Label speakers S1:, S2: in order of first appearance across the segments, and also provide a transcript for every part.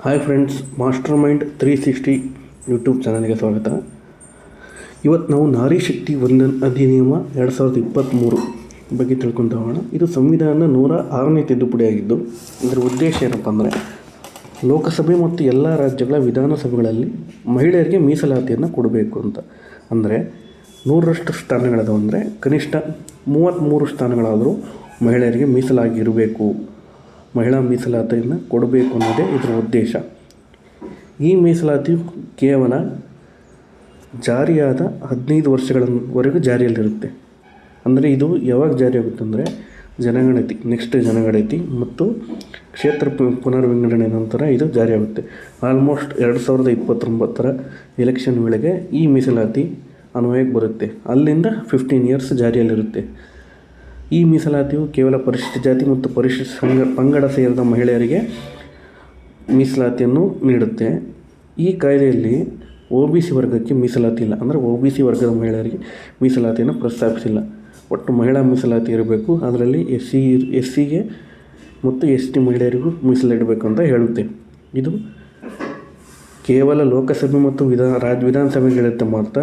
S1: Hi friends, master mind 360 YouTube ಚಾನಲ್ಗೆ ಸ್ವಾಗತ. ಇವತ್ತು ನಾವು ನಾರಿ ಶಕ್ತಿ ವಂದನ್ ಅಧಿನಿಯಮ 2023 ಬಗ್ಗೆ ತಿಳ್ಕೊತ ಹೋಗೋಣ. ಇದು ಸಂವಿಧಾನ 106ನೇ ತಿದ್ದುಪಡಿಯಾಗಿದ್ದು, ಇದರ ಉದ್ದೇಶ ಏನಪ್ಪ ಅಂದರೆ ಲೋಕಸಭೆ ಮತ್ತು ಎಲ್ಲ ರಾಜ್ಯಗಳ ವಿಧಾನಸಭೆಗಳಲ್ಲಿ ಮಹಿಳೆಯರಿಗೆ ಮೀಸಲಾತಿಯನ್ನು ಕೊಡಬೇಕು ಅಂತ. ಅಂದರೆ 100ರಷ್ಟು ಸ್ಥಾನಗಳದಾವ ಅಂದರೆ ಕನಿಷ್ಠ 33 ಸ್ಥಾನಗಳಾದರೂ ಮಹಿಳೆಯರಿಗೆ ಮೀಸಲಾಗಿರಬೇಕು, ಮಹಿಳಾ ಮೀಸಲಾತಿಯನ್ನು ಕೊಡಬೇಕು ಅನ್ನೋದೇ ಇದರ ಉದ್ದೇಶ. ಈ ಮೀಸಲಾತಿಯು ಕೇವಲ ಜಾರಿಯಾದ 15 ವರ್ಷಗಳವರೆಗೂ ಜಾರಿಯಲ್ಲಿರುತ್ತೆ. ಅಂದರೆ ಇದು ಯಾವಾಗ ಜಾರಿಯಾಗುತ್ತೆ ಅಂದರೆ ಜನಗಣತಿ ಮತ್ತು ಕ್ಷೇತ್ರ ಪುನರ್ವಿಂಗಡಣೆ ನಂತರ ಇದು ಜಾರಿಯಾಗುತ್ತೆ. ಆಲ್ಮೋಸ್ಟ್ 2029 ಎಲೆಕ್ಷನ್ ವೇಳೆಗೆ ಈ ಮೀಸಲಾತಿ ಅನ್ವಯಕ್ಕೆ ಬರುತ್ತೆ. ಅಲ್ಲಿಂದ 15 ಇಯರ್ಸ್ ಜಾರಿಯಲ್ಲಿರುತ್ತೆ. ಈ ಮೀಸಲಾತಿಯು ಕೇವಲ ಪರಿಶಿಷ್ಟ ಜಾತಿ ಮತ್ತು ಪರಿಶಿಷ್ಟ ಪಂಗಡ ಸೇರಿದ ಮಹಿಳೆಯರಿಗೆ ಮೀಸಲಾತಿಯನ್ನು ನೀಡುತ್ತೆ. ಈ ಕಾಯ್ದೆಯಲ್ಲಿ OBC ವರ್ಗಕ್ಕೆ ಮೀಸಲಾತಿ ಇಲ್ಲ. ಅಂದರೆ OBC ವರ್ಗದ ಮಹಿಳೆಯರಿಗೆ ಮೀಸಲಾತಿಯನ್ನು ಪ್ರಸ್ತಾಪಿಸಿಲ್ಲ. ಒಟ್ಟು ಮಹಿಳಾ ಮೀಸಲಾತಿ ಇರಬೇಕು. ಅದರಲ್ಲಿ SCಗೆ ಮತ್ತು ST ಮಹಿಳೆಯರಿಗೂ ಮೀಸಲಿಡಬೇಕು ಅಂತ ಹೇಳುತ್ತೆ. ಇದು ಕೇವಲ ಲೋಕಸಭೆ ಮತ್ತು ವಿಧಾನಸಭೆಗಳಿರುತ್ತೆ ಮಾತ್ರ,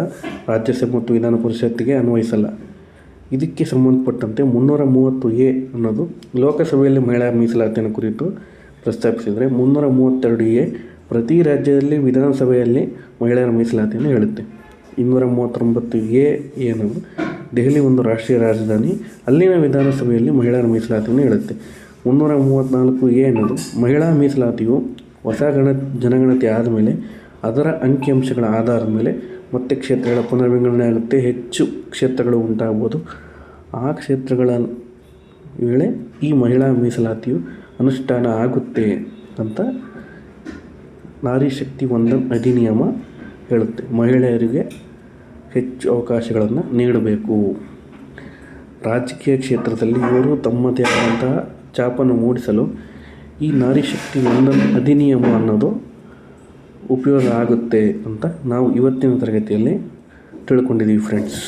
S1: ರಾಜ್ಯಸಭೆ ಮತ್ತು ವಿಧಾನ ಪರಿಷತ್ತಿಗೆ ಅನ್ವಯಿಸಲ್ಲ. ಇದಕ್ಕೆ ಸಂಬಂಧಪಟ್ಟಂತೆ 330A ಅನ್ನೋದು ಲೋಕಸಭೆಯಲ್ಲಿ ಮಹಿಳಾ ಮೀಸಲಾತಿಯನ್ನು ಕುರಿತು ಪ್ರಸ್ತಾಪಿಸಿದರೆ, 332A ಪ್ರತಿ ರಾಜ್ಯದಲ್ಲಿ ವಿಧಾನಸಭೆಯಲ್ಲಿ ಮಹಿಳೆಯರ ಮೀಸಲಾತಿಯನ್ನು ಹೇಳುತ್ತೆ. 239A ಅನ್ನೋದು ದೆಹಲಿ ಒಂದು ರಾಷ್ಟ್ರೀಯ ರಾಜಧಾನಿ, ಅಲ್ಲಿನ ವಿಧಾನಸಭೆಯಲ್ಲಿ ಮಹಿಳೆಯರ ಮೀಸಲಾತಿಯನ್ನು ಹೇಳುತ್ತೆ. 334A ಅನ್ನೋದು ಮಹಿಳಾ ಮೀಸಲಾತಿಯು ಹೊಸ ಜನಗಣತಿ ಆದಮೇಲೆ ಅದರ ಅಂಕಿಅಂಶಗಳ ಆಧಾರದ ಮೇಲೆ ಮತ್ತೆ ಕ್ಷೇತ್ರಗಳ ಪುನರ್ವಿಂಗಡಣೆ ಆಗುತ್ತೆ. ಹೆಚ್ಚು ಕ್ಷೇತ್ರಗಳು ಉಂಟಾಗ್ಬೋದು. ಆ ಕ್ಷೇತ್ರಗಳ ವೇಳೆ ಈ ಮಹಿಳಾ ಮೀಸಲಾತಿಯು ಅನುಷ್ಠಾನ ಆಗುತ್ತೆ ಅಂತ ನಾರಿ ಶಕ್ತಿ ವಂದನ್ ಅಧಿನಿಯಮ ಹೇಳುತ್ತೆ. ಮಹಿಳೆಯರಿಗೆ ಹೆಚ್ಚು ಅವಕಾಶಗಳನ್ನು ನೀಡಬೇಕು. ರಾಜಕೀಯ ಕ್ಷೇತ್ರದಲ್ಲಿ ಇವರು ತಮ್ಮದೇ ಆದಂತಹ ಛಾಪನ್ನು ಮೂಡಿಸಲು ಈ ನಾರಿ ಶಕ್ತಿ ವಂದನ್ ಅಧಿನಿಯಮ ಅನ್ನೋದು ಉಪಯೋಗ ಆಗುತ್ತೆ ಅಂತ ನಾವು ಇವತ್ತಿನ ತರಗತಿಯಲ್ಲಿ ತಿಳ್ಕೊಂಡಿದ್ದೀವಿ ಫ್ರೆಂಡ್ಸ್.